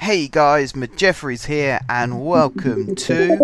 Hey guys, Jeffrey's here and welcome to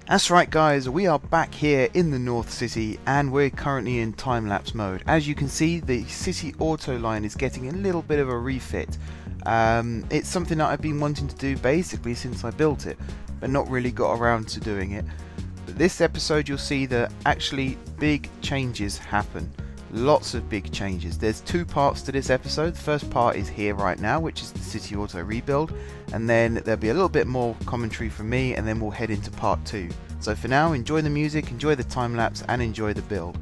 That's right guys, we are back here in the North City and we're currently in time-lapse mode. As you can see, the City Auto line is getting a little bit of a refit. It's something that I've been wanting to do basically since I built it, but not really got around to doing it. But this episode you'll see that actually big changes happen. Lots of big changes. There's two parts to this episode. The first part is here right now, which is the City Auto rebuild, and then there'll be a little bit more commentary from me, and then we'll head into part 2. So for now, enjoy the music, enjoy the time lapse, and enjoy the build.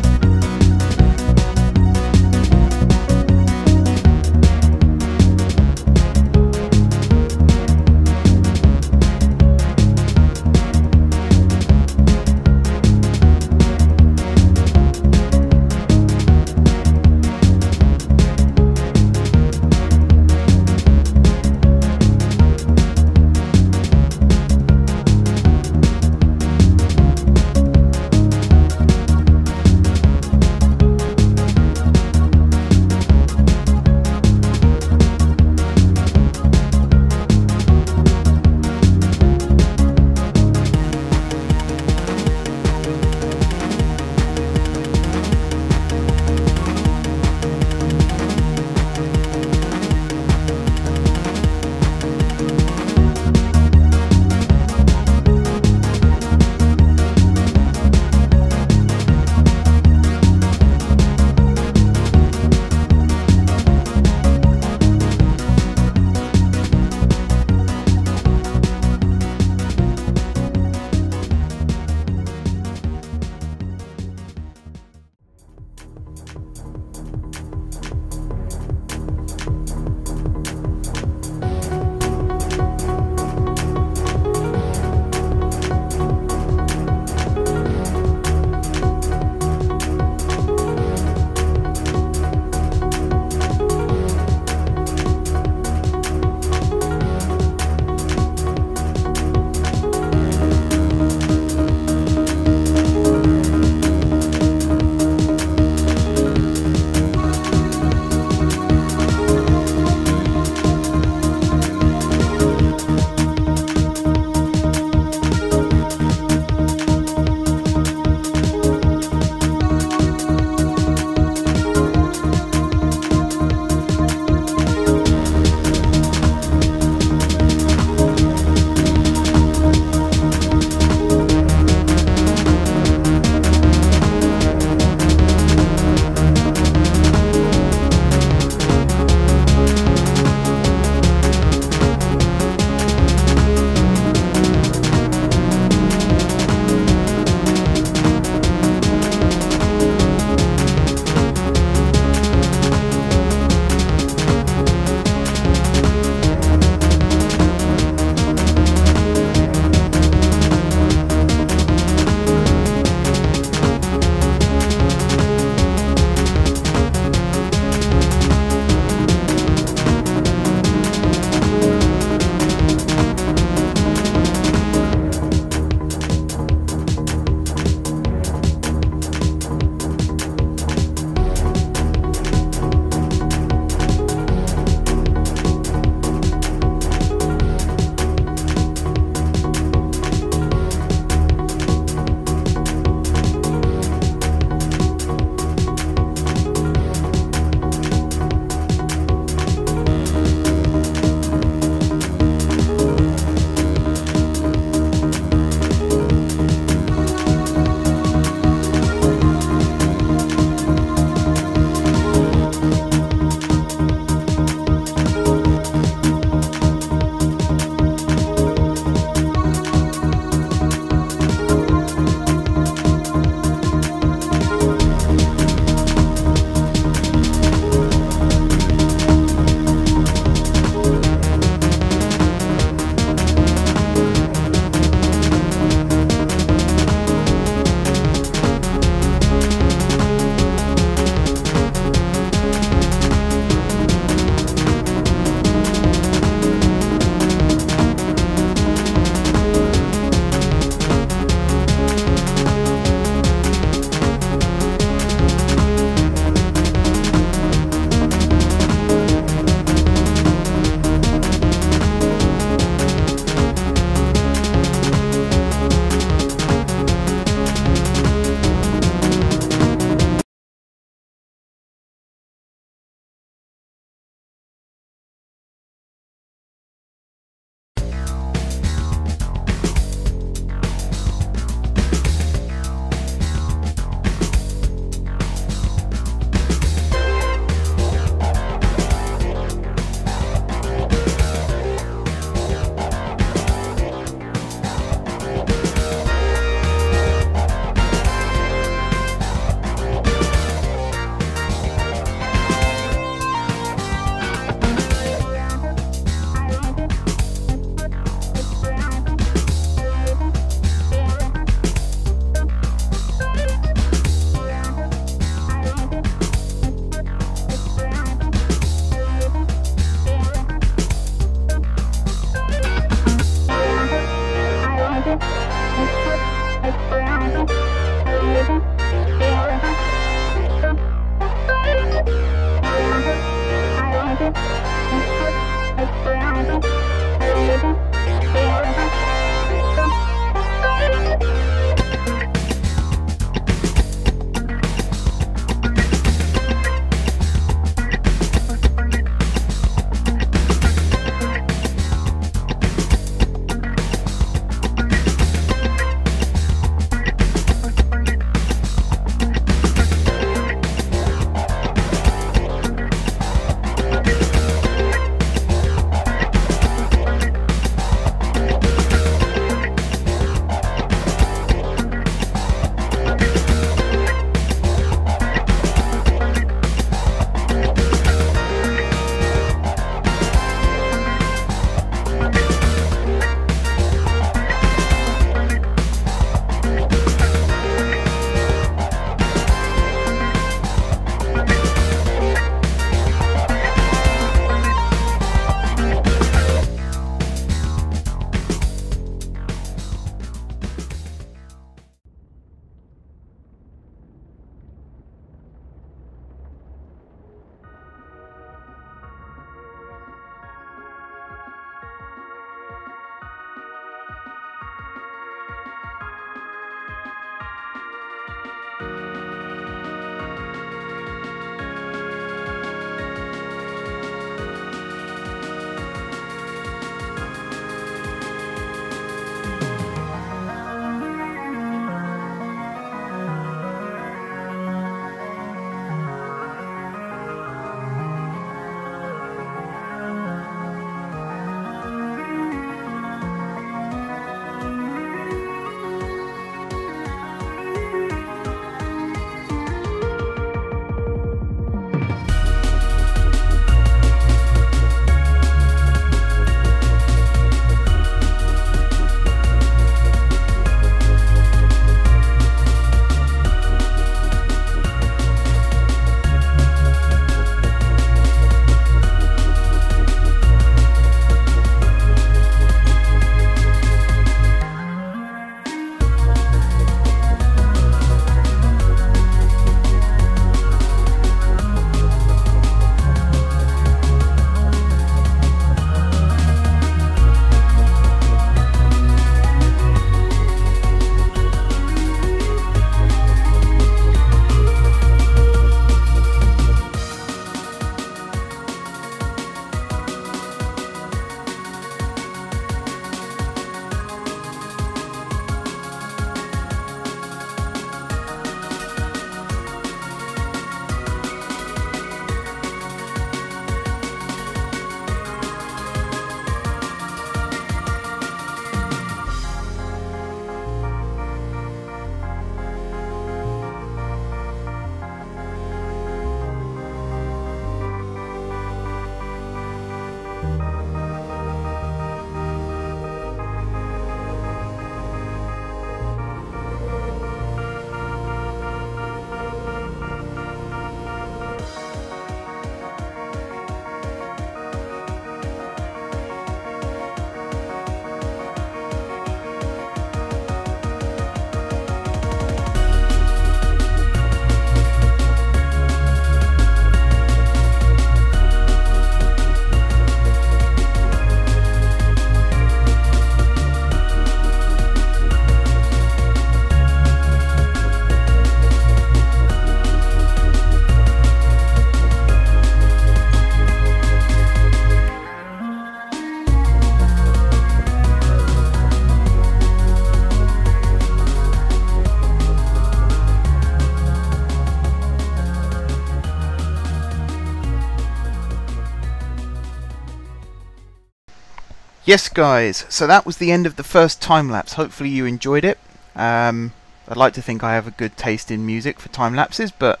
Yes guys, so that was the end of the first time-lapse. Hopefully you enjoyed it. I'd like to think I have a good taste in music for time-lapses, but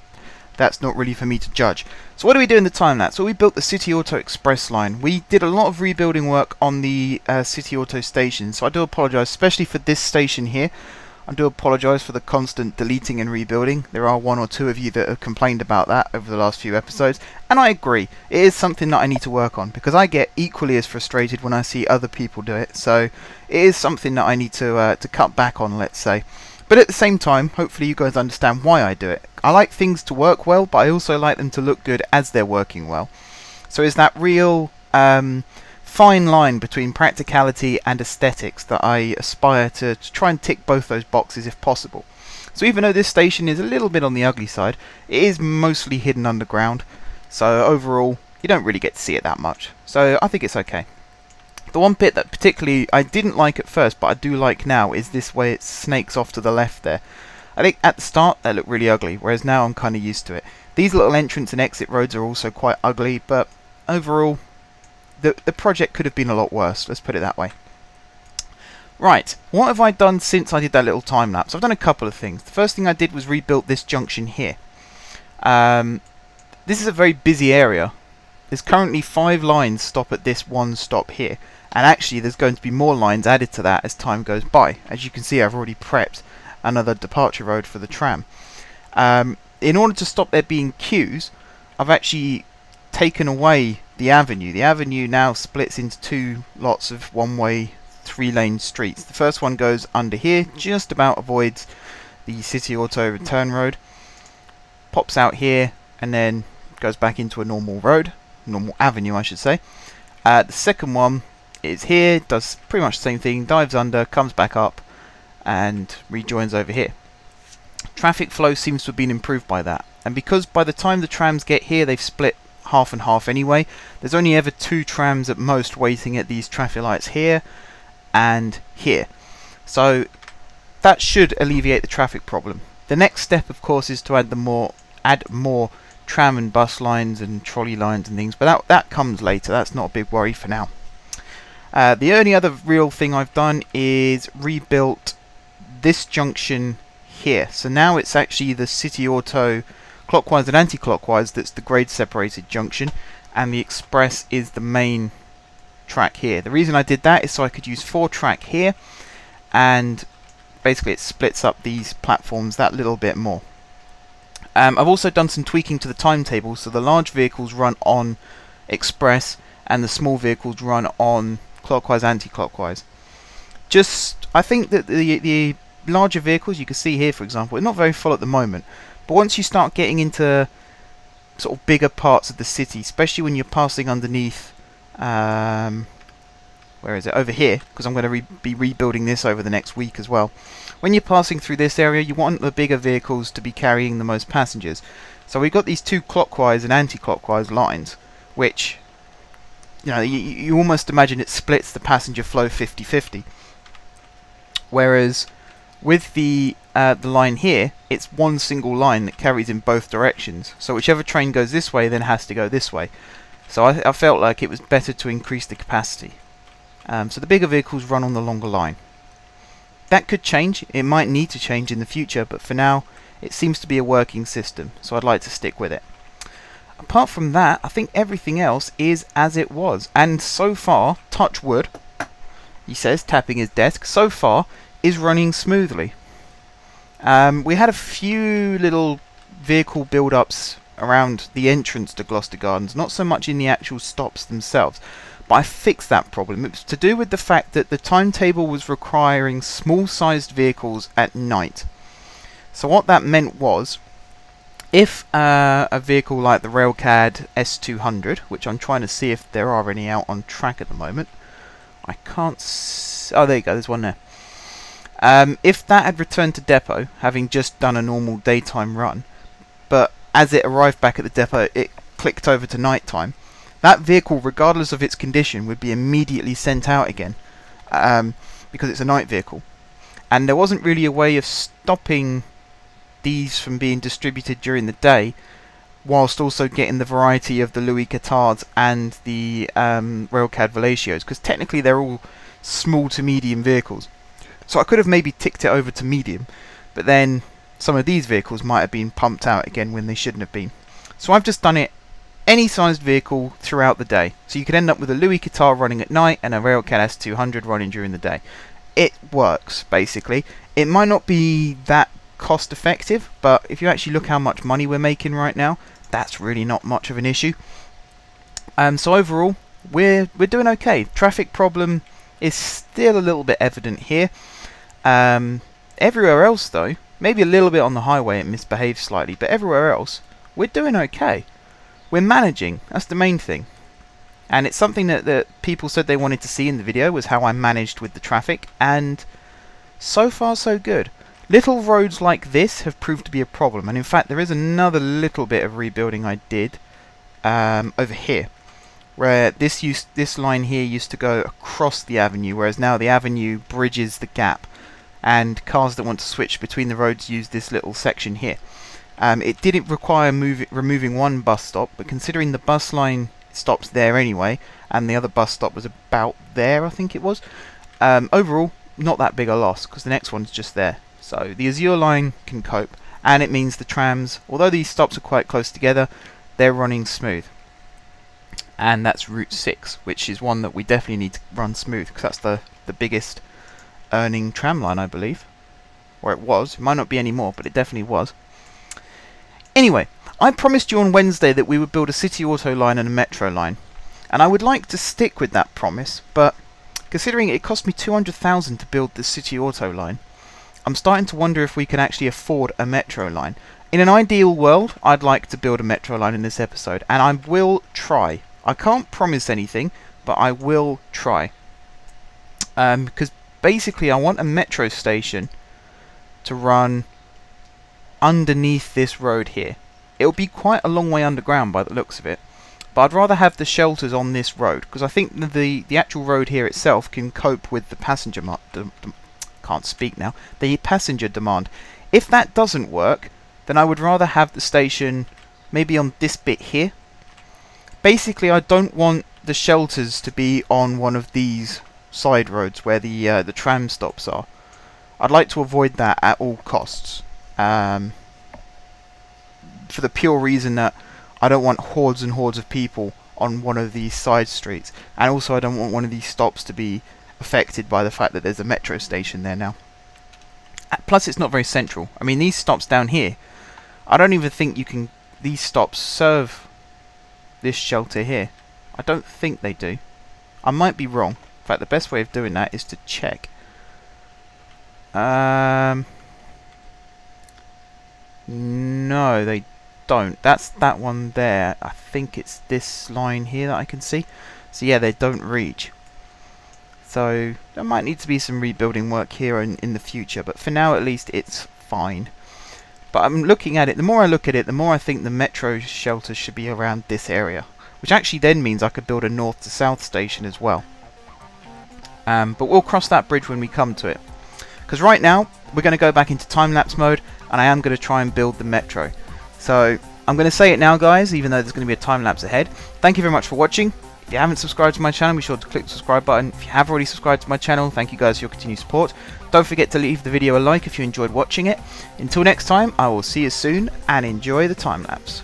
that's not really for me to judge. So what do we do in the time-lapse? Well, we built the City Auto Express line. We did a lot of rebuilding work on the City Auto station, so I do apologise, especially for this station here. I do apologise for the constant deleting and rebuilding. There are one or two of you that have complained about that over the last few episodes, and I agree. It is something that I need to work on, because I get equally as frustrated when I see other people do it, so it is something that I need to cut back on, let's say. But at the same time, hopefully you guys understand why I do it. I like things to work well, but I also like them to look good as they're working well. So it's that real fine line between practicality and aesthetics that I aspire to try and tick both those boxes if possible. So even though this station is a little bit on the ugly side, it is mostly hidden underground, so overall you don't really get to see it that much, so I think it's okay. The one bit that particularly I didn't like at first, but I do like now, is this way it snakes off to the left there. I think at the start that looked really ugly, whereas now I'm kind of used to it. These little entrance and exit roads are also quite ugly, but overall the project could have been a lot worse, let's put it that way. Right, what have I done since I did that little time lapse? I've done a couple of things. The first thing I did was rebuild this junction here. This is a very busy area. There's currently 5 lines stop at this one stop here, and actually there's going to be more lines added to that as time goes by. As you can see, I've already prepped another departure road for the tram. In order to stop there being queues, I've actually taken away the avenue. The avenue now splits into 2 lots of one-way 3-lane streets. The first one goes under here, just about avoids the City Auto return road, pops out here, and then goes back into a normal road. Normal avenue, I should say. The second one is here, does pretty much the same thing, dives under, comes back up, and rejoins over here. Traffic flow seems to have been improved by that, and because by the time the trams get here they've split half and half anyway, there's only ever 2 trams at most waiting at these traffic lights here and here. So that should alleviate the traffic problem. The next step, of course, is to add more tram and bus lines and trolley lines and things, but that comes later. That's not a big worry for now. The only other real thing I've done is rebuilt this junction here. So now it's actually the City Auto clockwise and anti-clockwise that's the grade separated junction, and the express is the main track here. The reason I did that is so I could use 4 track here, and basically it splits up these platforms that little bit more. I've also done some tweaking to the timetable, so the large vehicles run on express and the small vehicles run on clockwise anti-clockwise. I think that the larger vehicles, you can see here for example, are not very full at the moment, but once you start getting into sort of bigger parts of the city, especially when you're passing underneath where is it? Over here, because I'm going to be rebuilding this over the next week as well. When you're passing through this area, you want the bigger vehicles to be carrying the most passengers. So we've got these 2 clockwise and anti-clockwise lines, which, you know, you almost imagine it splits the passenger flow 50-50. Whereas with the line here, it's one single line that carries in both directions. So whichever train goes this way then has to go this way. So I felt like it was better to increase the capacity. So the bigger vehicles run on the longer line. That could change, it might need to change in the future, but for now it seems to be a working system, so I'd like to stick with it. Apart from that, I think everything else is as it was, and so far, touch wood, he says, tapping his desk, so far is running smoothly. We had a few little vehicle build-ups around the entrance to Gloucester Gardens, not so much in the actual stops themselves, but I fixed that problem. It was to do with the fact that the timetable was requiring small-sized vehicles at night. So what that meant was, if a vehicle like the Railcad S200, which I'm trying to see if there are any out on track at the moment, I can't oh, there you go, there's one there. If that had returned to depot, having just done a normal daytime run, but as it arrived back at the depot it clicked over to nighttime, that vehicle, regardless of its condition, would be immediately sent out again, because it's a night vehicle. And there wasn't really a way of stopping these from being distributed during the day, whilst also getting the variety of the Louis Quatards and the Railcad Velocios, because technically they're all small to medium vehicles. So I could have maybe ticked it over to medium, but then some of these vehicles might have been pumped out again when they shouldn't have been. So I've just done it any sized vehicle throughout the day. So you could end up with a Louis Quatard running at night and a Railcad S200 running during the day. It works, basically. It might not be that cost effective, but if you actually look how much money we're making right now, that's really not much of an issue. So overall, we're doing okay. Traffic problem is still a little bit evident here. Everywhere else though, maybe a little bit on the highway it misbehaves slightly, but everywhere else, we're doing okay. We're managing, that's the main thing. And it's something that people said they wanted to see in the video, was how I managed with the traffic, and so far so good. Little roads like this have proved to be a problem, and in fact there is another little bit of rebuilding I did over here, where this line here used to go across the avenue, whereas now the avenue bridges the gap, and cars that want to switch between the roads use this little section here. It didn't require removing one bus stop, but considering the bus line stops there anyway, and the other bus stop was about there, I think it was, overall not that big a loss, because the next one's just there. So the Azure line can cope, and it means the trams, although these stops are quite close together, they're running smooth. And that's Route 6, which is one that we definitely need to run smooth, because that's the biggest earning tram line, I believe. Or it was. It might not be anymore, but it definitely was. Anyway, I promised you on Wednesday that we would build a city auto line and a metro line. And I would like to stick with that promise, but considering it cost me 200,000 to build the city auto line, I'm starting to wonder if we can actually afford a metro line. In an ideal world, I'd like to build a metro line in this episode, and I will try. I can't promise anything, but I will try. Because basically I want a metro station to run underneath this road here. It'll be quite a long way underground by the looks of it, but I'd rather have the shelters on this road, because I think the actual road here itself can cope with the passenger can't speak now, the passenger demand. If that doesn't work, then I would rather have the station maybe on this bit here. Basically, I don't want the shelters to be on one of these side roads where the tram stops are. I'd like to avoid that at all costs, for the pure reason that I don't want hordes and hordes of people on one of these side streets, and also I don't want one of these stops to be affected by the fact that there's a metro station there now. Plus, it's not very central. I mean, these stops down here, I don't even think you can. These stops serve this shelter here. I don't think they do. I might be wrong. In fact, the best way of doing that is to check. No, they don't. That's that one there. I think it's this line here that I can see. So yeah, they don't reach. So there might need to be some rebuilding work here in the future, but for now at least it's fine. But I'm looking at it, the more I look at it, the more I think the metro shelters should be around this area, which actually then means I could build a north to south station as well. But we'll cross that bridge when we come to it, because right now we're going to go back into time-lapse mode, and I am going to try and build the metro. So I'm going to say it now, guys, even though there's going to be a time-lapse ahead. Thank you very much for watching. If you haven't subscribed to my channel, be sure to click the subscribe button. If you have already subscribed to my channel, thank you guys for your continued support. Don't forget to leave the video a like if you enjoyed watching it. Until next time, I will see you soon, and enjoy the time-lapse.